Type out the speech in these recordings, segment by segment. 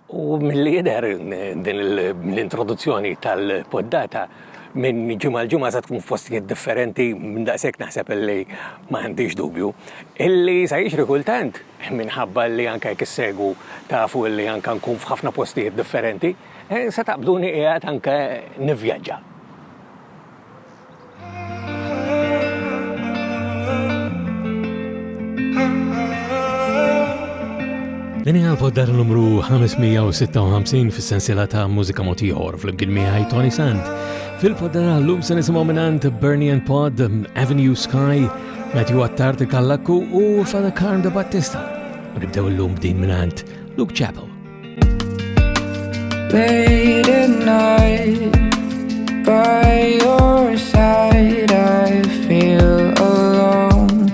U mill-li jidher din l-introduzzjoni tal-poddata minn ġimgħa l-ġimgħa se tkun f'postijiet differenti minn daqshekk naħseb illi m'għandix dubju. Illi sa jiġri kultant minħabba li anke jekk issegwu tafu illi anke nkun f'ħafna postijiet differenti, se taqbduni qiegħed anke nivvjaġġa. Din hija l-poddar numru 556 fis-sensiela ta' mużika mod ieħor fl-imkien miegħi Tony Sand. Fil-poddar llum se nisimgħu mingħand Bernie and Pod, Avenue Sky, Matthew Attard Kallaku u Father Carm de Battista. U nibdew illum din mingħand Luke Chappell. Late at night, by your side, I feel alone.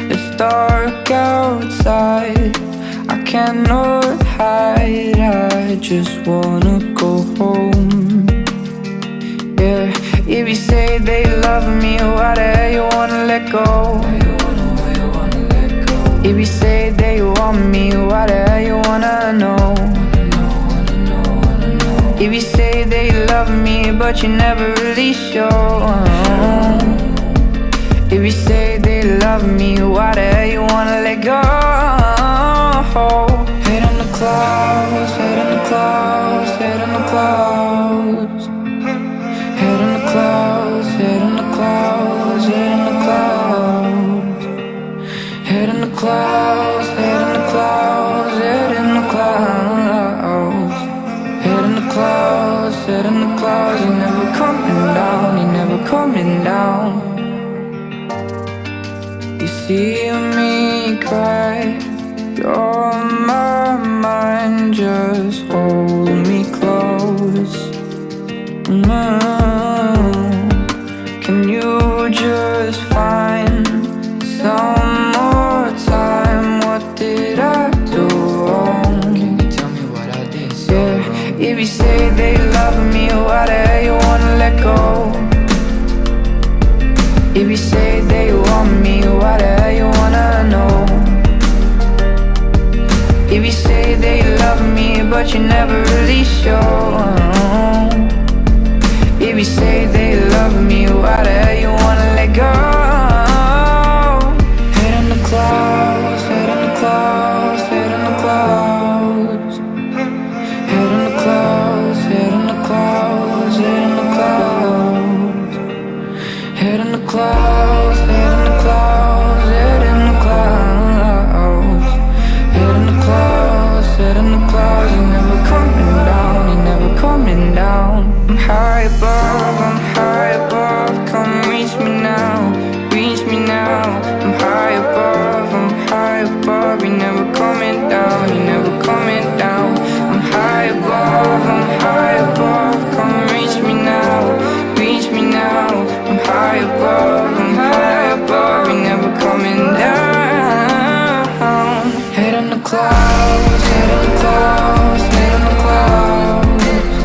It's dark outside, I cannot hide, I just wanna go home. Yeah, if you say they love me, why the hell you wanna let go? If you say they want me, why the hell you wanna know? If you say they love me, but you never really show. If you say they love me, why the hell you wanna let go? Head in the clouds, head in the clouds, head in the clouds. Head in the clouds, head in the clouds, head in the clouds. Head in the clouds, head in the clouds, head in the clouds. Head in the clouds, head in the clouds. You're never coming down, you're never coming down. You see me cry, you're on my mind, just hold me close. Can you just find some more time? What did I do wrong? Can you tell me what I did so wrong? If you say they love me, why the hell you wanna let go? If you say they want me, why the hell you wanna know? If you say they love me, but you never really show. If you say they love me, why the hell you wanna let go? Head in the clouds, head in the clouds, head in the clouds. Head in the clouds, head in the clouds, head in the clouds. Head in the clouds, head in the clouds, head in the clouds. Head in the clouds, head in the clouds. You're never coming down, you're never coming down. I'm high above, come reach me now, reach me now. I'm high above, you're never coming down, you're never coming down. I'm high above, come reach me now, reach me now. I'm high above, you're never coming down. Head in the clouds, head in the clouds, head in the clouds.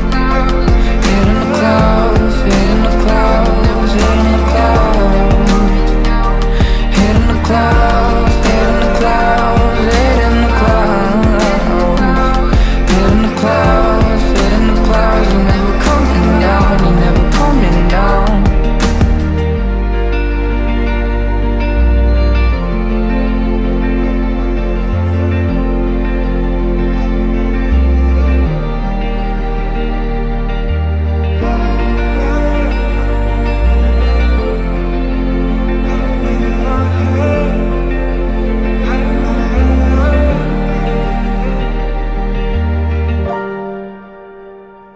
Head in the clouds, head in the clouds, head in the clouds. Head in the clouds, head in the clouds, head in the clouds. Head in the clouds, head in the clouds. You're never coming down, you're never coming down.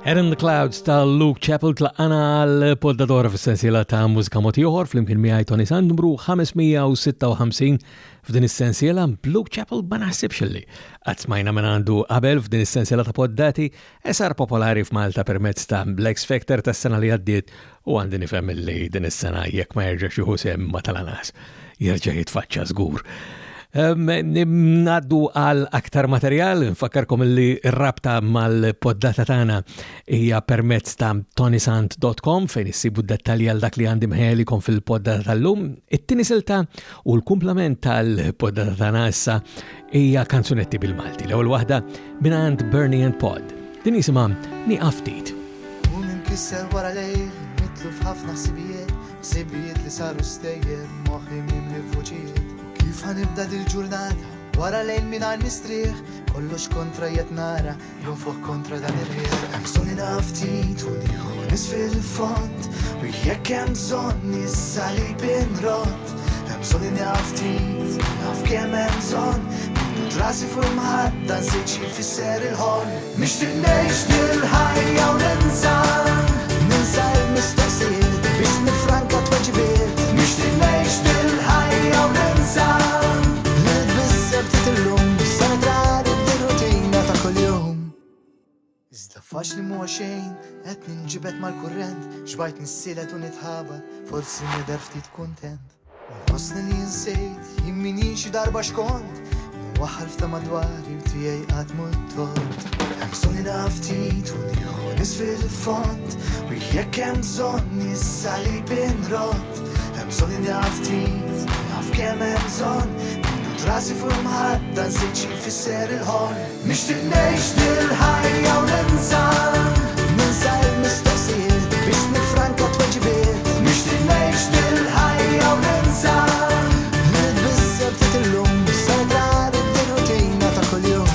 Head in the Clouds ta' Luke Chappell tlaqana għal-poddadora fis-sensiela ta' mużika mod ieħor fl-imkien miegħi Tony Sand numru 556 f'din is-sensiela. Luke Chappell ma naħsibx li qatt smajna minn għandu qabel f'din is-sensiela ta' poddati, sar popolari f'Malta permezz ta' X Factor tas-sena li għaddiet u għandi nifhem li din is-sena jekk ma jerġax jieħu sem ma tal-anas jerġa' jitfaċċa żgur. Naddu għal aktar materjal, nfakkarkom li rabta mal-poddata tagħna hija permezz ta' tonysant.com fejn issibu dettalji għal dak li għandi mħejlikom fil-poddata tal-lum. It-tieni silta u l-kumplament tal-poddata tagħna issa hija kanzunetti bil-Malti. L-ewwel waħda mingħand Bernie and Pod. Din jisimha Nieqaf Ftit. U ninkisser wara lejl, mitlu f'ħafna ħsibijiet li saru stejjer, moħħi mimli f'vuċijiet. Kif ħanibda dil-ġurnata, wara lejl mingħajr nistrieħ, kollox kontra jett nara, jonfoq kontra dan ir-riħ. Hemm bżonn nieqaf ftit u nieħu nisfel il-font, u jekk hemm bżonn issa li binrott. Hemm bżonn nieqaf ftit, naf kemm hemm bżonn, minnu rasi fuq imħadda nżid xi jfisser il-ħolm. Nixtieq ngħix dil-ħajja u ninsa l-mistoqsijiet biex nifranka tweġibiet. Nixtieq ngħix dil-ħajja u ninsa l-bisseb ftit illum bissa nitrari b'dir-rutina ta' kuljum. Iżda faċli mhuwa xejn qed ninġibed mal-kurrent, xbajt nissilet u nitħabar, forsi nidher ftit kuntent. Nħossni li nsejt jimmini xi darba xkont, waħħal f'ta madwari u tiegħi qatt mut-tort. Hemm bżonn nieqaf ftit u nieħu nisfel il-font, u jekk hemm bżonn issa li binrott. Hemm bżonn nieqaf ftit, naf kemm hemm bżonn, minnu rasi fuq imħadda nżid xi jfisser il-ħolm. Nixtieq ngħix dil-ħajja u ninsa l-mistoqsijiet biex nifranka tweġibiet. Nixtieq ngħix dil-ħajja u ninsa l-bisseb ftit illum bissa nitrari b'dir-rutina ta' kuljum.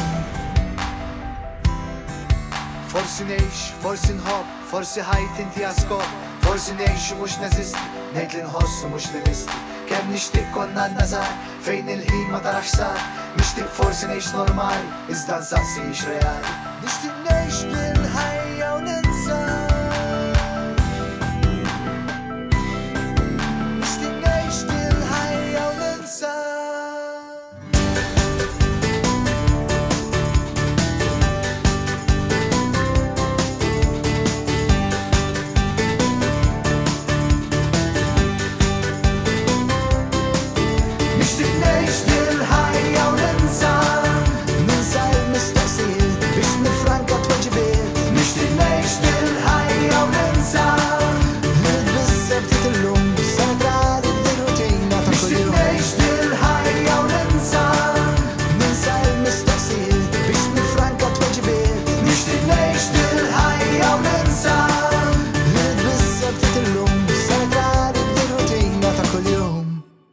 Forsi ngħix, forsi nħobb, forsi ħajt inti għaskop, forsi ngħix u mhux neżisti, ngħid li nħossu mhux li nisti. Kemm nixtieq konna għadna żgħar fejn il-ħin ma tarax sar. Nixtieq forsi ngħix normali, iżda nsaqsi x reali. Nixtieq ngħix dil-ħajja u ninsa. Nixtieq ngħix dil-ħajja u ninsa.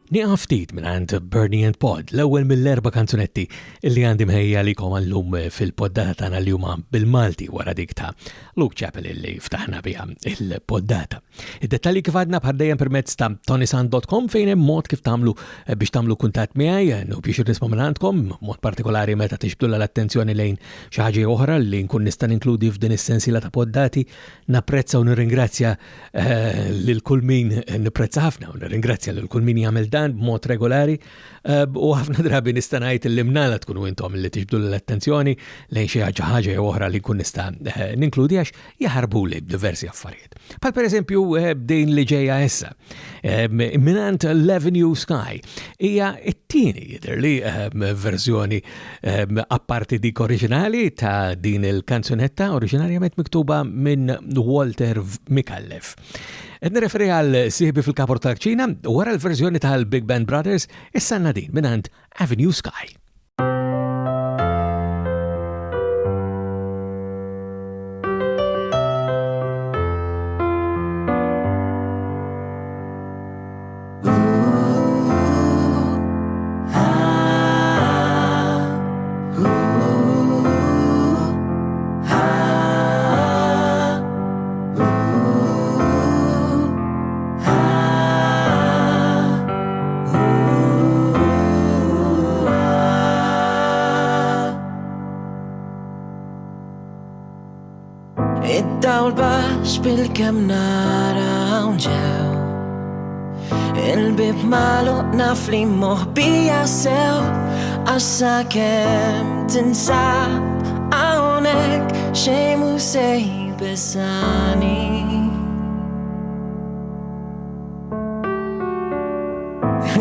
Nieqaf ftit mingħand Bernie and Pod, l-ewwel mill-erba' kanzunetti li għandi mħejja likom għallum fil-poddata tagħna li huma bil-Malti wara dik ta' Luke Chappell illi ftaħna biha il-poddata. Id-dettalji kif għadna bħal dejjem permezz ta' tonysant.com fejn hemm mod kif tagħmlu biex tagħmlu kuntatt miegħi, u biex nisma' minn għandkom, mod partikolari meta tixbdu l-attenzjoni lejn xi ħaġa oħra li nkun nista' ninkludi f'din is-sensiela ta' poddati. Napprezza u nirringrazzja lil kull min nipprezza ħafna u nirringrazzja lil kull min jagħmel dan b'mod regolari, u ħafna drabi nista' ngħid il-limnala tkunu intom li tiġbdu l-attenzjoni lejn xi ħaġa oħra li nkun nista' ninkludi għax jaħarbu li b'diversi affarijiet. Bħal pereżempju din li ġejja issa minant l-Avenue Sky hija t-tieni jidher li verżjoni apparti dik oriġinali ta' din il-kanzunetta oriġinarjament miktuba minn Walter Micallef. Nirreferi għal sieħbi fil-kapor tal-ċina u wara l-verżjoni tal-Big Band Brothers issa din minant Avenue Sky. Id-dawl bax bil-kem nara unġew, il-bib maluq naf li moħbija sew, għassa kem tinsab għawnek xej mu sej besani.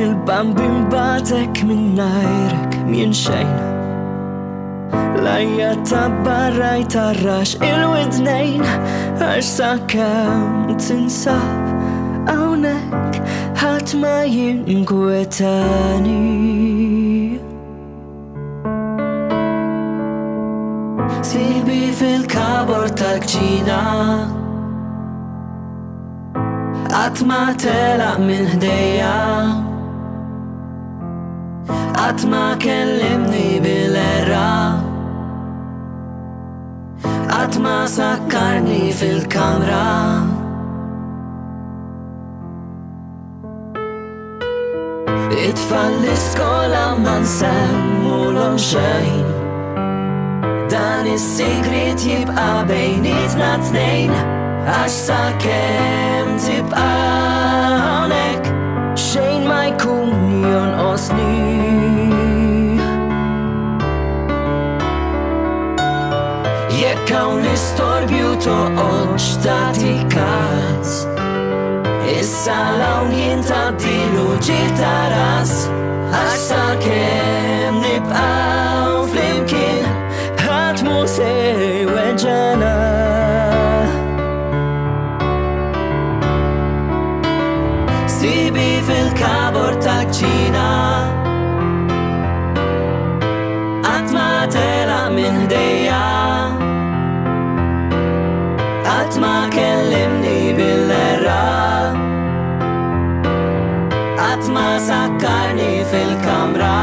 il-bambin batek minnajrek minn xejn Lajja ta' barraj tarrax il-widnejn Għax sakemm tinsab Hawnhekk ħadd ma jinkwetani Sibi fil-kabor tal-kċina Qatt ma telaq minn ħdejja Qatt ma kellimni bil-erra Qatt ma sakkarni fil-kamra It-tfal l-iskola ma nsemmulhom xejn Dan is-sigriet jibqa' bejnietna tnejn Għax sakemm tibqa' hawnhekk xejn ma jkun jonqosni Jekk hawn l-istorbju toqgħodx tagħti każ Issa l-hawn jintaddilu ġieħ ta' ras Għax sakemm nibqgħu flimkien ħadd mu se jweġġana Sibi fil-kabor tal-kċina Qatt ma telaq minn ħdejja Qatt ma kellimni bil-erra Qatt ma sakkarni fil-kamra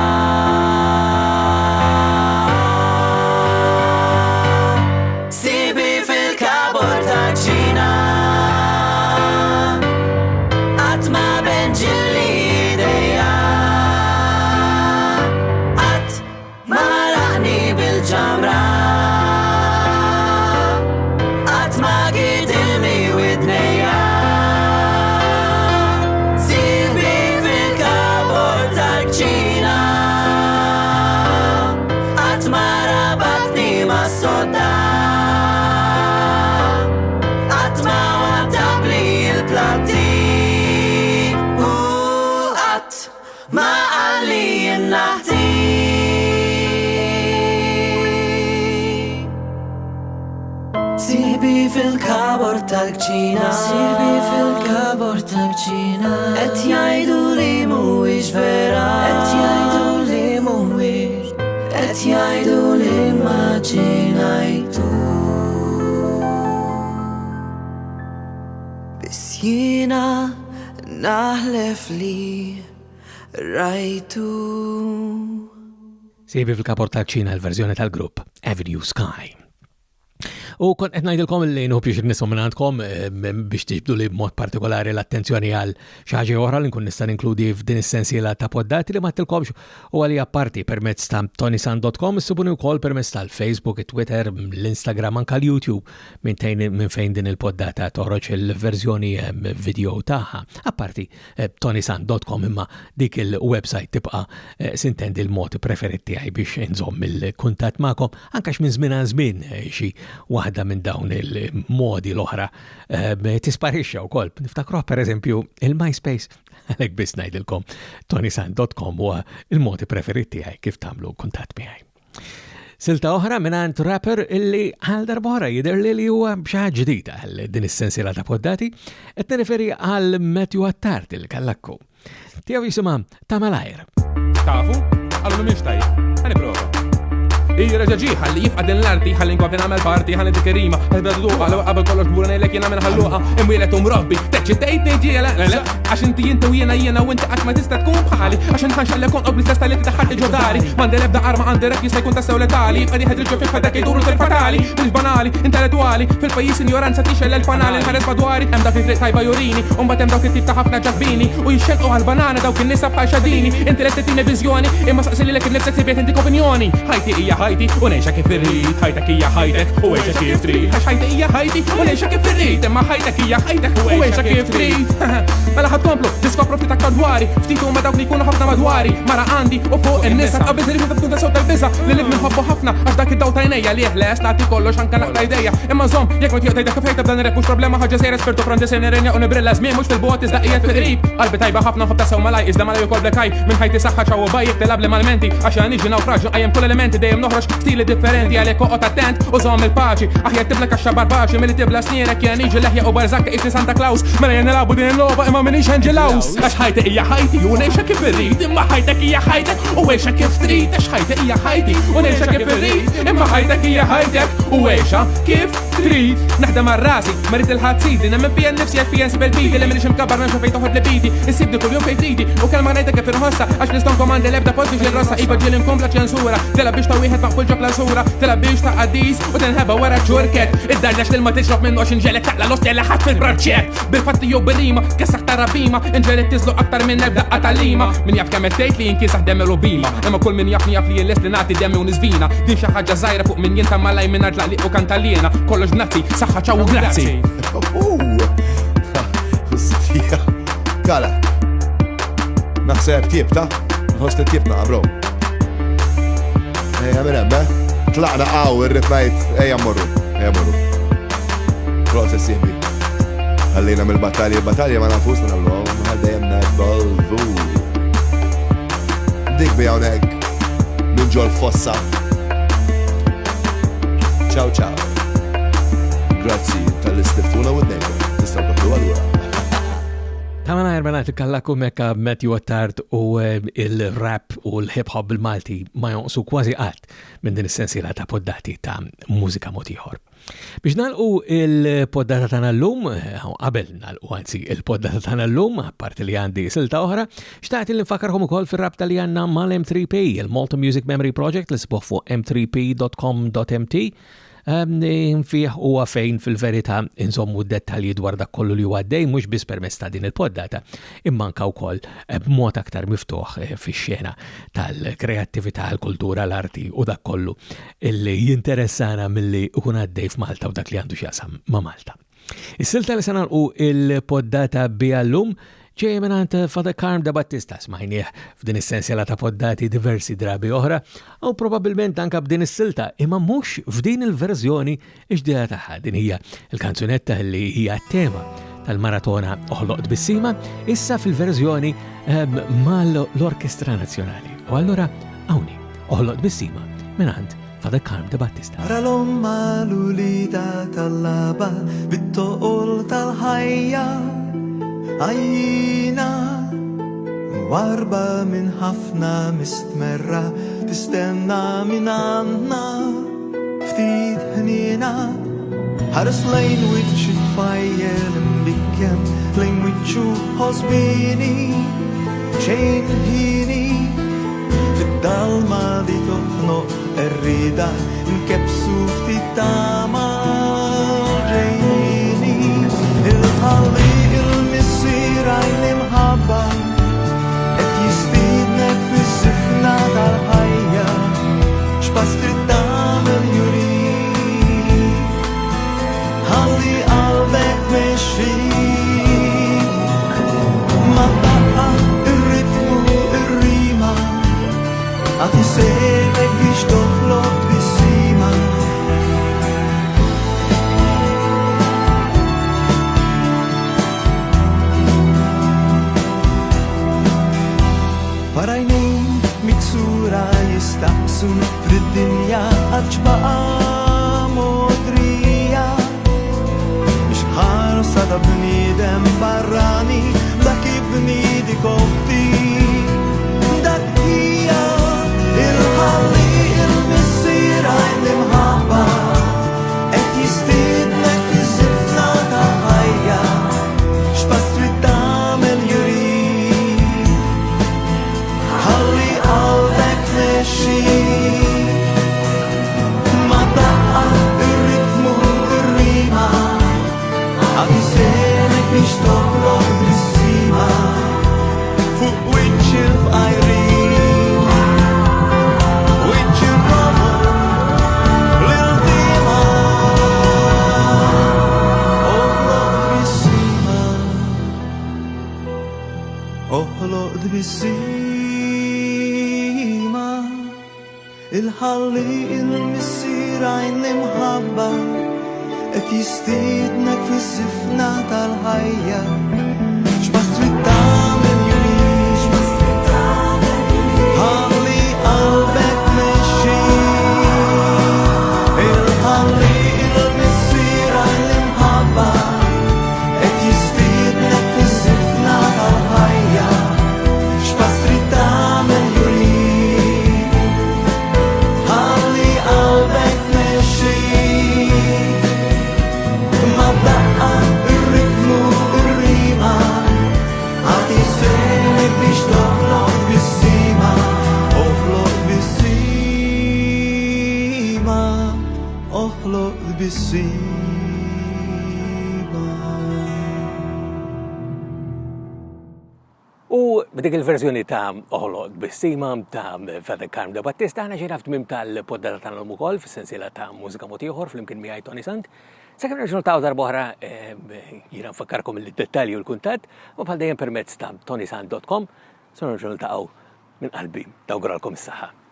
Sibi fil-kabor tal-kċina Qatt ma benġilli idejja Qatt ma raqni bil-ġamra Qatt ma gidilni widnejja Sibi fil-kabor tal-kċina Qatt ma rabatni ma sodda Qatt ma wadabli il-platti Ma għalli jennaħti Sibi fil-kabor tal-kċina Sibi fil-kabor tal-kċina Et jajdu li mhuwiex vera Et jajdu li mhuwiex Et jajdu li immaġinajtu Bis jiena naħlef li rajtu Sibi fil-kabor tal-kċina l-verżjoni tal-grupp Avenue Sky. U kon qed ngħidilkom li nħu biex nisom minnantkom biex tiġbdu li b'mod partikolari l-attenzjoni għal xi ħaġa oħra li nkun nista' ninkludi f'din is-sensiela ta' poddati li ma tilkomx u għalija parti permezz ta' tonisan.com issibuni wkoll permezz tal-Facebook, Twitter, l-Instagram anke l-YouTube minn fejn din il-poddata toħroġ il-verżjoni video tagħha. Apparti tonisan.com imma dik il-website tibqa' sintendi l-mod preferit tiegħi biex inżomm il-kuntatt magħkom anke minn żmien għal żmien xi waħda minn dawn il-modi l-oħra tisparixxa wkoll. Niftakruh pereżempju il-MySpace. Għalhekk biss ngħidilkom tonisan.com huwa il-modi preferiti tiegħi kif tagħmlu kuntatt miegħi. Silta oħra mingħand rapper illi għal darb'oħra jidher li huwa xi ħaġa ġdida għal din is-sensiela ta' poddati qed nirreferi għal Matthew Attard il-Kallakku. Tiegħu jisimha Ta' Malajr. Tafu? Għallu mhix tajjeb. Ħaniprova. Reġaġi ħalli jifqadin l-arti ħalli nkompli nagħmel parti ħalli dik irima ħedbed duqa l qabel kollox gbura ngħidlek jiena minn ħalluqa imwielet mrabbi teċċitejtni ġiela għax inti inti u jiena u inti qatt ma tista' tkun bħali għax inħanxallek kon qobli stess li tiddaħħal ġodari m'għandi l-ebda arma għandi rek jista' jkun tassew letali qed jħedriġu fi fadek jduru fil-fatali mhux banali intellettwali fil-pajjiż injoranza tixel l-fanali nħares madwari hemm dak it-triq tajba jurini u mbagħad hemm dawk it-tip ta' ħafna ġabbini u jixxelqu għall-banana dawk in-nisa bħal xadini inti lest titini viżjoni imma saqsililek innifsek sibiet intik opinjoni ħajti hija ħajti u ngħixha kif irrid, ħajtek hija ħajtek u għejxa kif trid. Għax ħajti hija ħajti u ngħixha kif irrid, imma ħajtek hija ħajtek u għejxa kif trid. Mela ħadkomplu diskopru ftit aktar dwari, ftit huma dawk li jkunu ħafna madwari, mara għandi u fuq in-nisa qabel li tkun ta' sewta l-biża li lib minħobbu ħafna għax dak id-daw ta' jnejja li ħles nagħti kollox anke naqra idejja. Imma żomm jekk ma tieqgħod tgħidha kif ħejta b'dan ir-rep mhux problema ħaġa sejra spirtu Franti se nirrenja u nibrilla żmien mhux fil-bot iżda qiegħed fil-qrib. Qalbi tajba ħafna ħobb ta' sew malaj iżda malaj ukoll blekaj minn ħajti saħħa ċaw bajjek tilab li malmenti għax niġi nawfraġ qajjem kull elementi dejjem noħroġ stili differenti għalhekk oqgħod attent u żomm il-paċi aħjar tiblek għax xabar baċi milli tibla snierek jien niġi leħja u barzak isni Santa Claus mela jien nilagħbu din il-logħba imma minix Anġelaus għax ħajti hija ħajti u ngħixha kif irrid imma ħajtek hija ħajtek u għejxa kif trid għax ħajti hija ħajti u ngħixha kif irrid imma ħajtek hija ħajtek u għejxa kif trid. Naħdem ar-rasi marid il-ħadd nemmen fija nnifsi għax fija nsib il-bidi li minix imkabbar memx fejn toħod li bidi issibni kull jum fejn tridi u kelma ngħidlek kif inħossa għax niston komandi l-ebda posti ġil-rossa iba ġiel inkompla ċensura tilab biex ta' wieħed maqbul ġok l-sura tilab biex ta' qaddis u tinħeba wara ċurket id-darġax li ma tixrob minnu għax inġelek taqla l-ostja li ħadd fil-braċċett bil-fatti jew bil-rima kessaħ ta' rabima inġelek tiżlu aktar minn daqqa tal-lima min jaf kemm tgħid li jinkisaħ demmi u bima imma kull min jaf li jilles li nagħti demmi u nisvina din xi ħaġa żgħira fuq min jinta malaj minn artlaq li u kantaljena kollox b'nazzi saħħa ċaw u grazzi. Kala, naħseb tibta, nħost tibta, bro. Minn ebbe, tlaqna għaw ir-ritmajt, morru. Process jibbi. Għallina mill-battalja, il-battalja ma nafus minn għallu, għaddajem nadbolvu. Dik bi għonek, minn ġol fossa. Ciao. Grazzi tal-istiftuna u d-nejba, tistaw kattu għallura. Tamana erbanat kallakum mekka Matthew Attard u il-rap u l-hip-hop bil-Malti ma jonqsu kważi qatt minn din is-sensiela ta' poddati ta' mużika motiħor. Biex nalqu il-poddata tagħna llum, qabel nalqu anzi il-poddata tagħna llum, apparti li għandi silta oħra, xtaqt li nfakkarkom ukoll fir-rabta li għandna mal-M3P, il-Malta Music Memory Project li sbuh fuq m3p.com.mt. Fih u għafejn fil-verita insommu dettalji dwar dak kollu li għaddej mux bis permess ta' din il-poddata immanka wkoll b'mod aktar miftuħ fix-xena tal-kreattività, l-kultura, l-arti u dak kollu illi jinteressana milli ukun għaddej f'Malta u dak li għandu x'jaqsam ma' Malta. Is-silta li sanalqu il-poddata bijallum ġej minant Father Carm da Battista smajnieh f'din is-sensiela ta' poddati diversi drabi oħra u probabilment anka b'din is-silta imma mhux f'din il-verżjoni ġdida tagħha din hija il-kanzunetta li hija tema tal-maratona Oħloq Bissima issa fil-verżjoni mal-Orkestra Nazzjonali. U allura hawnhi Oħloq Bissima minant Father Carm da Battista. Ralomma lulida tal-laba bit-toqol tal-ħajja Għajjina warba minn ħafna mistmerra tistenna minn għandna ftit ħnina ħares lejn wiċċi tfajjel imbikkem lejn wiċċu ħosbini xejn ħini fid-dalma li toħnoq irrida nkebsu ftit tama ġejjini il-ħalli rajn imħabba et jistidnek fis-sifna tal-ħajja x'pass trid tagħmel juri ħalli qalbek mexxi ma taqqa ir-ritmu ir-rima għad isejmek biex toħloq bis-sima Parajnejn miksura jistaqsu fid-dinja għadġbaqa modrija biex ħarsa ta' bniedem barrani dak ibnidi kokti dak hija il-ħalli il-missira l-imħabba qed jistidnek fis-sifna ta' ħajja x'pass trid tagħmel juri ħalli qalbek mexxi ma taqqa ir-ritmu ir-rima għad isemek biex toħloq bis-sima il-ħalli il-missira imħabba et jistidnek fi sifna tal-ħajja x'bas trid tagħmel jumiex ħalli qalbek mexxi il-ħalli il-missira imħabba et jistidnek fi sifna tal-ħajja x'bas trid tagħmel U b'dik il-verżjoni ta' Oħloq bis-sima ta' Father Carm de Battista ħana ġejna f'tmiem tal-poddata tagħna ukoll fis-sensiela ta' mużika mod ieħor flimkien miegħi Tony Sant. Sakemm nerġgħu niltaqgħu darba oħra jiena nfakkarkom il-dettalji u l-kuntatt u bħal dejjem permezz ta' tonysant.com se nerġgħu niltaqgħu minn qalbi nawguralkom is-saħħa.